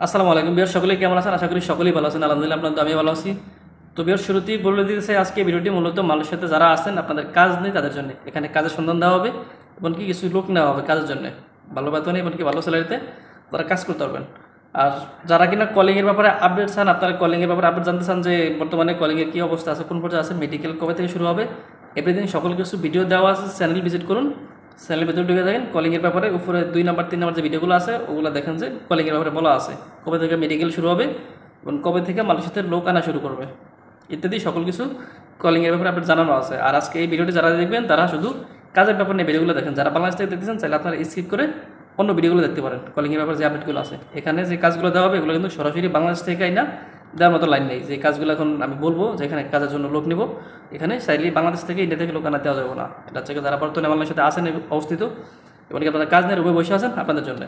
আসসালামু আলাইকুম বিয়ার, সকলে কেমন আছেন? আশা করি সকলেই ভালো আছেন। আলহামদুলিল্লাহ, আপনার আমি ভালো আছি। তো বিয়ার, শুরুতেই বলে দিতেছে আজকে ভিডিওটি মূলত মানুষের সাথে যারা আছেন আপনাদের কাজ নেই তাদের জন্য। এখানে কাজের সন্ধান দেওয়া হবে, এমনকি কিছু লোক নেওয়া হবে কাজের জন্য, ভালো বেতনে এমনকি ভালো স্যালারিতে তারা কাজ করতে পারবেন। আর যারা কিনা কলিংয়ের ব্যাপারে আপডেট চান, আপনারা কলিংয়ের ব্যাপারে আপডেট জানতে চান যে বর্তমানে কলিংয়ের কী অবস্থা আছে, কোন পর্যায়ে আছে, মেডিকেল কবে থেকে শুরু হবে, এভরিদিন সকল কিছু ভিডিও দেওয়া আছে। চ্যানেল ভিজিট করুন, চ্যানেলের ভিতরে ঢুকে দেখেন কলিংয়ের ব্যাপারে উপরে 2 নাম্বার 3 নাম্বার যে ভিডিওগুলো আছে ওগুলো দেখেন যে কলিংয়ের ব্যাপারে বলা আছে, কবে থেকে মেডিকেল শুরু হবে এবং কবে থেকে মালয়েশিয়াতে লোক আনা শুরু করবে ইত্যাদি সকল কিছু কলিংয়ের ব্যাপারে আপনার জানানো আছে। আর আজকে এই ভিডিওটি যারা দেখবেন তারা শুধু কাজের ব্যাপার নিয়ে ভিডিওগুলো দেখেন। যারা বাংলাদেশ থেকে দেখতেছেন চাইলে আপনারা স্কিপ করে অন্য ভিডিওগুলো দেখতে পারেন। কলিংয়ের ব্যাপারে যে আপডেটগুলো আছে, এখানে যে কাজগুলো দেওয়া হবে এগুলো কিন্তু সরাসরি বাংলাদেশ থেকে না দেওয়ার মতো লাইন নেই। যে কাজগুলো এখন আমি বলবো যে এখানে কাজের জন্য লোক নিব, এখানে চাইলে বাংলাদেশ থেকে ইন্ডিয়া থেকে লোক আনা দেওয়া যাবে না। এটা হচ্ছে যারা বর্তমানে বাংলাদেশের সাথে আসেন অবস্থিত এবং আপনারা কাজ নিয়ে রুমে বসে আছেন আপনাদের জন্য।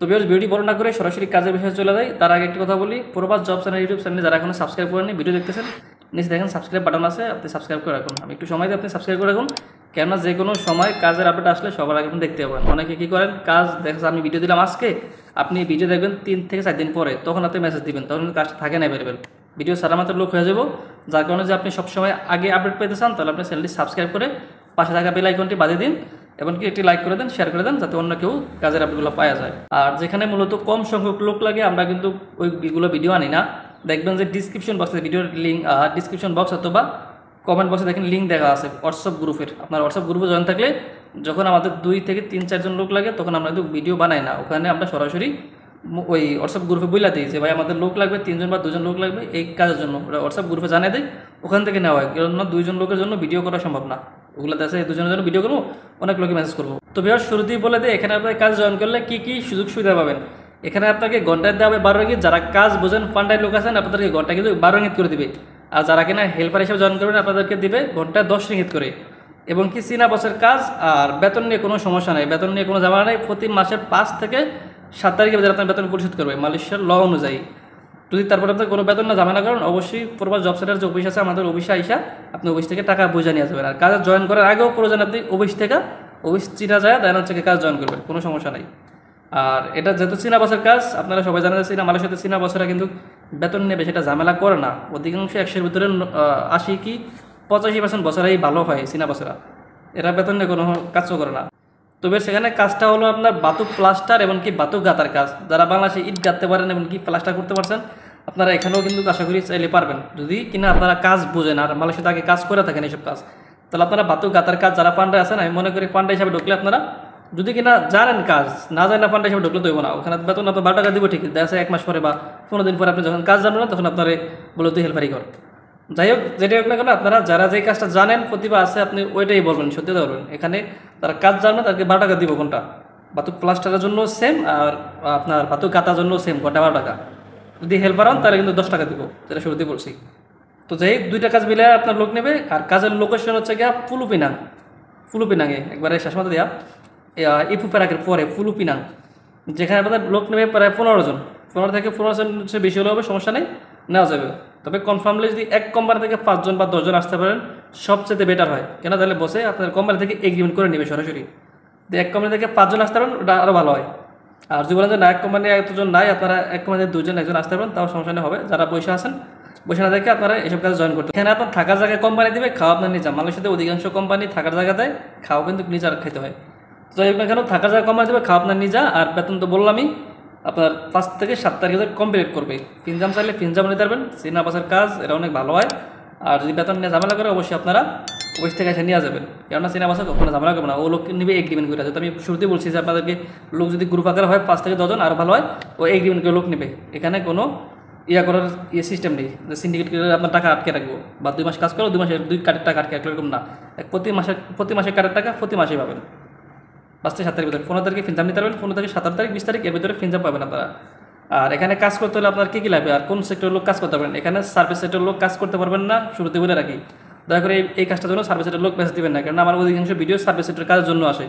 তো ভিউয়ার্স, ভিডিওটি বড় না করে সরাসরি কাজের বিষয়ে চলে যায়। তার আগে একটি কথা বলি, প্রবাস জব চ্যানেল ইউটিউব চ্যানেলে যারা এখনো সাবস্ক্রাইব করেননি, ভিডিও দেখতেছেন নিচে দেখেন সাবস্ক্রাইব বাটন আছে, আপনি সাবস্ক্রাইব করে রাখুন। আমি একটু সময় দিয়ে আপনি সাবস্ক্রাইব করে রাখুন, কেননা যে কোনো সময় কাজের আপডেট আসলে সবার আগে আপনি দেখতে পাবেন। অনেকে কী করেন, কাজ দেখেন আমি ভিডিও দিলাম আজকে, আপনি ভিডিও দেখবেন 3 থেকে 4 দিন পরে, তখন আপনি মেসেজ দিবেন, তখন কাজটা থাকে না অ্যাভেলেবেল। ভিডিও সারা মাত্র লোক হয়ে যাব, যার কারণে যে আপনি সবসময় আগে আপডেট পেতে চান তাহলে আপনি চ্যানেলটি সাবস্ক্রাইব করে পাশে থাকা বেল আইকনটি বাজিয়ে দিন, এমনকি একটি লাইক করে দেন, শেয়ার করে দেন, যাতে অন্য কেউ কাজের আপডেটগুলো পাওয়া যায়। আর যেখানে মূলত কম সংখ্যক লোক লাগে আমরা কিন্তু ওইগুলো ভিডিও আনি না। দেখবেন যে ডিসক্রিপশন বক্সে ভিডিওর লিঙ্ক, ডিসক্রিপশন বক্স অথবা কমেন্ট বক্সে দেখেন লিঙ্ক দেখা আছে হোয়াটসঅ্যাপ গ্রুপের। আপনার হোয়াটসঅ্যাপ গ্রুপে জয়েন থাকলে যখন আমাদের 2 থেকে 3-4 জন লোক লাগে তখন আমরা কিন্তু ভিডিও বানাই না, ওখানে আমরা সরাসরি ওই হোয়াটসঅ্যাপ গ্রুপে বইলা দিই যে ভাই আমাদের লোক লাগবে, 3 জন বা 2 জন লোক লাগবে এই কাজের জন্য। ওরা হোয়াটসঅ্যাপ গ্রুপে জানিয়ে দেয়, ওখান থেকে নেওয়া হয়। কারণ 2 জন লোকের জন্য ভিডিও করা সম্ভব না, ওগুলো আছে 2 জনের জন্য ভিডিও করবো, অনেক লোকে মেসেজ করবো। তো ভিউয়ার্স, শুরুতেই বলে দেয় এখানে আপনার কাজ জয়েন করলে কী কী সুযোগ সুবিধা পাবেন। এখানে আপনাকে ঘন্টায় দেওয়া হবে 12 রিঙ্গিত। যারা কাজ বোঝেন ফান্ডায় লোক আছেন আপনাদেরকে ঘন্টা কিন্তু 12 রিঙ্গিত করে দিবে। আর যারা কিনা হেল্পার হিসেবে জয়েন করবেন আপনাদেরকে দিবে ঘন্টায় 10 রিঙ্গিত করে। এবং কি চীনা বসের কাজ, আর বেতন নিয়ে কোনো সমস্যা নেই, বেতন নিয়ে কোনো ঝামেলা নেই। প্রতি মাসের 5 থেকে 7 তারিখে যারা আপনার বেতন পরিশোধ করবে মালয়েশিয়ার ল অনুযায়ী। যদি তারপরে আপনার কোনো বেতন না ঝামেলা করেন, অবশ্যই প্রবাস জব সেন্টার যে অফিস আছে আমাদের অফিসে আইসা আপনি অফিস থেকে টাকা বুঝে নিয়ে যাবেন। আর কাজে জয়েন করার আগেও প্রয়োজন আপনি অফিস চিনা যায় দেন হচ্ছে কাজ জয়েন করবেন, কোনো সমস্যা নেই। আর এটা যেহেতু চীনা বসের কাজ, আপনারা সবাই জানেন যে মালয়েশিয়াতে চীনা বসেরা কিন্তু বেতন নিয়ে বেশি একটা ঝামেলা করে না। অধিকাংশ 100-এর ভিতরে 80 কি 85% বছরেই ভালো হয় চীনা বসেরা, এরা বেতন নিয়ে কোনো কাজও করে না। তবে সেখানে কাজটা হলো আপনার বাতুক প্লাস্টার এমনকি বাতুক গাঁথার কাজ। যারা বাংলাদেশে ইট গাঁথতে পারেন এমনকি প্লাস্টার করতে পারছেন, আপনারা এখানেও কিন্তু আশা করি চাইলে পারবেন, যদি কিনা আপনারা কাজ বোঝেন আর মালয়েশিয়াতে আগে কাজ করে থাকেন এইসব কাজ। তাহলে আপনারা বাতুক গাঁথার কাজ যারা পান্ডা আছেন, আমি মনে করি পান্ডা হিসাবে ঢুকলে আপনারা যদি কিনা জানেন কাজ, না জানেন না পান্ডা হিসাবে ঢুকলে তো হইব না। ওখানে বেতন আপনার 12 টাকা দিব ঠিক, দেখা যায় 1 মাস পরে বা 15 দিন পরে আপনি যখন কাজ জানবেন না তখন আপনার বলে তুই হেল্পারি কর। যাই হোক, যেটাই হোক না কেন, আপনারা যারা যে কাজটা জানেন, প্রতিভা আছে, আপনি ওইটাই বলবেন, সত্যি বলবেন। এখানে তারা কাজ জানবে তাদেরকে 12 টাকা দিব ঘন্টা। বাতুক প্লাস্টারের জন্য সেম, আর আপনার বাতুক গাঁথার জন্য সেম, ঘন্টা 12 টাকা। যদি হেল্পার হন তাহলে কিন্তু 10 টাকা দিব, যেটা শুরুতেই বলছি। তো যাই হোক, 2টা কাজ মিলে আপনার লোক নেবে। আর কাজের লোকেশন হচ্ছে গিয়া ফুলুপিনাঙে একবারে শেষ মাথা দেওয়া ইফু প্যারাকের পরে ফুলুপিনাং, যেখানে আপনাদের লোক নেবে প্রায় 15 জন। 15 থেকে 15 জন বেশি হলে হবে, সমস্যা নেই, নেওয়া যাবে। তবে কনফার্মলি যদি এক কোম্পানি থেকে 5 জন বা 10 জন আসতে পারেন সবচেয়ে বেটার হয়, কেন তাহলে বসে আপনার কোম্পানি থেকে এগ্রিমেন্ট করে নেবে সরাসরি। যদি এক কোম্পানি থেকে 5 জন আসতে পারেন ওটা আরও ভালো হয়। আর যদি বলেন যে না এক কোম্পানি এতজন নাই, আপনারা এক কোম্পানি থেকে 2 জন 1 জন আসতে পারেন, তাও সমস্যা নেই হবে। যারা বসে আছেন বসে না দেখে আপনারা এসব কাজে জয়েন করতে। এখানে আপনার থাকার জায়গায় কোম্পানি দেবে, খাওয়া আপনার নিজা। মালয়েশিয়াতে অধিকাংশ কোম্পানি থাকার জায়গা দেয়, খাওয়া কিন্তু নিজের খেতে হয়। তো যাই হোক না কেন, থাকার জায়গা কোম্পানি দেবে, খাওয়া আপনার নিজা। আর বেতন তো বললামই, আপনার 5 থেকে 7 তারিখে কমপ্লিট করবে। ফিনজাম চাইলে ফিনজাম নিতে পারবেন, চীনা বাসের কাজ এটা অনেক ভালো হয়। আর যদি বেতন নিয়ে ঝামেলা করে অবশ্যই আপনারা অফিস থেকে এসে নিয়ে যাবেন, কেননা চীনা বাসে কখনো ঝামেলা করবে না, ও লোক নিবে এগ্রিমেন্ট করে। যেহেতু আমি শুরুতেই বলছি যে আপনাদেরকে লোক যদি গ্রুপ আকার হয় 5 থেকে 10 জন আরও ভালো হয়, ও এগ্রিমেন্ট করে লোক নেবে। এখানে কোনো করার সিস্টেম নেই যে সিন্ডিকেট করে আপনার টাকা আটকে রাখবো, বা 2 মাস কাজ করো 2 মাসের 2 কার্ডের টাকা আটকে রাখলে, এরকম না। প্রতি মাসে কার্ডের টাকা প্রতি মাসেই পাবেন। 5 থেকে 7 তারিখের ভিতরে 15 তারিখে ফিনজাম নিতে পারবেন, 15 থেকে 17 তারিখ 20 তারিখ এর ভিতরে ফিনজাম পাবেন আপনারা। আর এখানে কাজ করতে হলে আপনার কী কী লাগবে আর কোন সেক্টরের লোক কাজ করতে পারবেন, এখানে সার্ভিস সেক্টরের লোক কাজ করতে পারবেন না, শুরুতে বলে রাখি। দয়া করে এই কাজটার জন্য সার্ভিস সেক্টরের লোক মেসেজ দিবেন না, কারণ আমার অধিকাংশ ভিডিও সার্ভিস সেক্টরের কাজের জন্য আসে।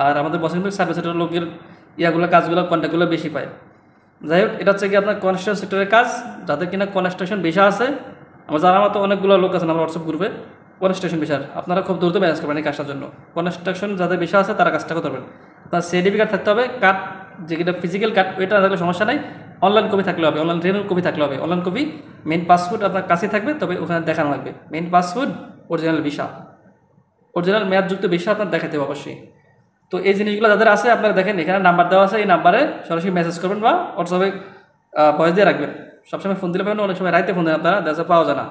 আর আমাদের বসে কিন্তু সার্ভিস সেক্টরের লোকের কাজগুলো কন্ট্যাক্টগুলো বেশি পায়। যাই হোক, এটা হচ্ছে কি আপনার কনস্ট্রাকশন সেক্টরের কাজ, যাদের কিনা কনস্ট্রাকশন বিষয় আছে। আমার জানার মতো অনেকগুলো লোক আছেন আমার হোয়াটসঅ্যাপ গ্রুপে কনস্ট্রাকশন বিষয়, আপনারা খুব দ্রুত ম্যানেজ করবেন এই কাজটার জন্য। কনস্ট্রাকশন যাদের বিষয় আছে তারা কাজটা করতে পারবেন। আপনার সিআইডিপি কার্ড থাকতে হবে, কার্ড যেটা ফিজিক্যাল কার্ড ওইটা থাকলে সমস্যা নেই, অনলাইন কপি থাকলে হবে, অনলাইন রিনিউল কপি থাকলে হবে। অনলাইন কপি মেইন পাসপোর্ট আপনার কাছে থাকবে, তবে ওখানে দেখানো লাগবে main passport, original visa, original মেয়াদযুক্ত ভিসা আপনার দেখাতে হবে অবশ্যই। তো এই জিনিসগুলো যাদের আছে আপনারা দেখেন এখানে নাম্বার দেওয়া আছে, এই নাম্বারে সরাসরি মেসেজ করবেন বা হোয়াটসঅ্যাপে ভয়েস দিয়ে রাখবেন। সবসময় ফোন দিলে পাবেন, অনেক সময় রাইতে ফোন দেন আপনারা, দেখা পাওয়া যায় না।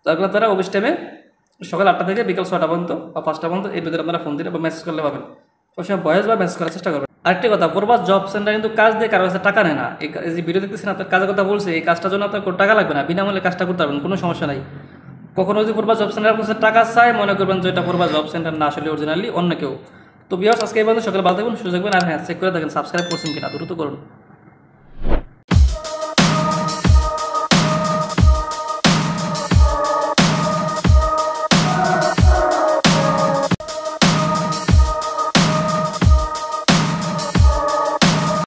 তারপর আপনারা অফিস টাইমে সকাল 8টা থেকে বিকাল 6টা পর্যন্ত বা 5টা পর্যন্ত এর ভিতরে আপনারা ফোন দিলে বা মেসেজ করলে পাবেন। সবসময় ভয়েস বা মেসেজ করার চেষ্টা করবেন। আরেকটি কথা, প্রবাস জব সেন্টার কিন্তু কাজ দিয়ে কারো কাছে টাকা নেয় না। এই যে ভিডিও দেখতেছেন আপনার কাজের কথা বলছে, এই কাজটার জন্য আপনার কোনো টাকা লাগবে না, বিনামূল্যে কাজটা করতে পারবেন, কোনো সমস্যা নাই। কখনো যদি প্রবাস জব সেন্টার কাছে টাকা চায়, মনে করবেন যে এটা প্রবাস জব সেন্টার না, আসলে অরিজিনালি অন্য কেউ। তো ভিউয়ার্স, আজকে এই পর্যন্ত। সকালে ভালো থাকবেন, সুযোগ থাকবেন। আর হ্যাঁ, চেক করে দেখেন সাবস্ক্রাইব করছেন কিনা, দ্রুত করুন।